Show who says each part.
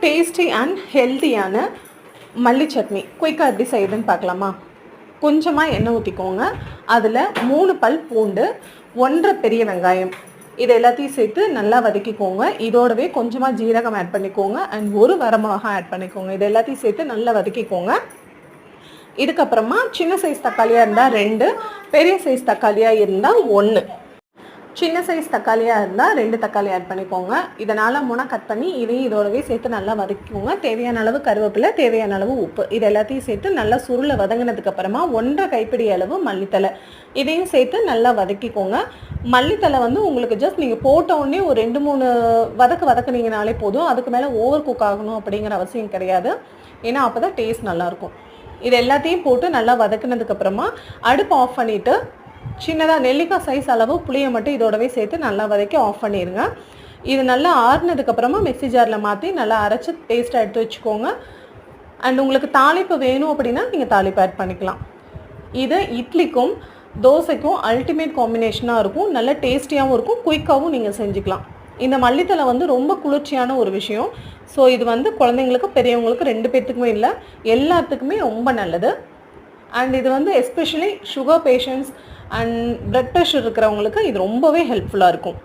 Speaker 1: Tasty and ஹெல்த்தியான மல்லி சட்னி குயிக்காக எப்படி செய்யுதுன்னு பார்க்கலாமா? கொஞ்சமாக எண்ணெய் ஊற்றிக்கோங்க. அதில் 3 பல் பூண்டு, 1 பெரிய வெங்காயம், இது எல்லாத்தையும் சேர்த்து நல்லா வதக்கிக்கோங்க. இதோடவே கொஞ்சமாக ஜீரகம் ஆட் பண்ணிக்கோங்க அண்ட் 1 வரமிளகாய் ஆட் பண்ணிக்கோங்க. இது எல்லாத்தையும் சேர்த்து நல்லா வதக்கிக்கோங்க. இதுக்கப்புறமா சின்ன சைஸ் தக்காளியாக இருந்தால் 2, பெரிய சைஸ் தக்காளியாக இருந்தால் 1. சின்ன சைஸ் தக்காளியாக இருந்தால் 2 தக்காளி ஆட் பண்ணிக்கோங்க. இதனால் முனை கட் பண்ணி இதையும் இதோடவே சேர்த்து நல்லா வதக்கிக்கோங்க. தேவையான அளவு கருவேப்பிலை, தேவையான அளவு உப்பு, இது எல்லாத்தையும் சேர்த்து நல்லா சுருளை வதங்கினதுக்கப்புறமா 1.5 கைப்பிடி அளவு மல்லித்தலை, இதையும் சேர்த்து நல்லா வதக்கிக்கோங்க. மல்லித்தலை வந்து உங்களுக்கு ஜஸ்ட் நீங்கள் போட்ட உடனே ஒரு 2-3 வதக்குனீங்கனாலே போதும். அதுக்கு மேலே ஓவர் குக் ஆகணும் அப்படிங்கிற அவசியம் கிடையாது. ஏன்னா அப்போ தான் டேஸ்ட் நல்லாயிருக்கும். இது எல்லாத்தையும் போட்டு நல்லா வதக்குனதுக்கப்புறமா அடுப்பு ஆஃப் பண்ணிவிட்டு சின்னதாக நெல்லிக்காய் சைஸ் அளவு புளியை மட்டும் இதோடவே சேர்த்து நல்லா வதக்கி ஆஃப் பண்ணிடுங்க. இது நல்லா ஆறுனதுக்கப்புறமா மிக்ஸி ஜாரில் மாற்றி நல்லா அரைச்சி பேஸ்ட்டாக எடுத்து வச்சுக்கோங்க. அண்ட் உங்களுக்கு தாளிப்பு வேணும் அப்படின்னா நீங்கள் தாளிப்பு ஆட் பண்ணிக்கலாம். இது இட்லிக்கும் தோசைக்கும் அல்டிமேட் காம்பினேஷனாக இருக்கும். நல்ல டேஸ்டியாகவும் இருக்கும். குயிக்காகவும் நீங்கள் செஞ்சுக்கலாம். இந்த மல்லித்தலை வந்து ரொம்ப குளிர்ச்சியான ஒரு விஷயம். ஸோ இது வந்து குழந்தைங்களுக்கு பெரியவங்களுக்கு 2 பேர்த்துக்குமே இல்லை, எல்லாத்துக்குமே ரொம்ப நல்லது. அண்ட் இது வந்து especially sugar patients and blood pressure இருக்கிறவங்களுக்கு இது ரொம்பவே ஹெல்ப்ஃபுல்லாக இருக்கும்.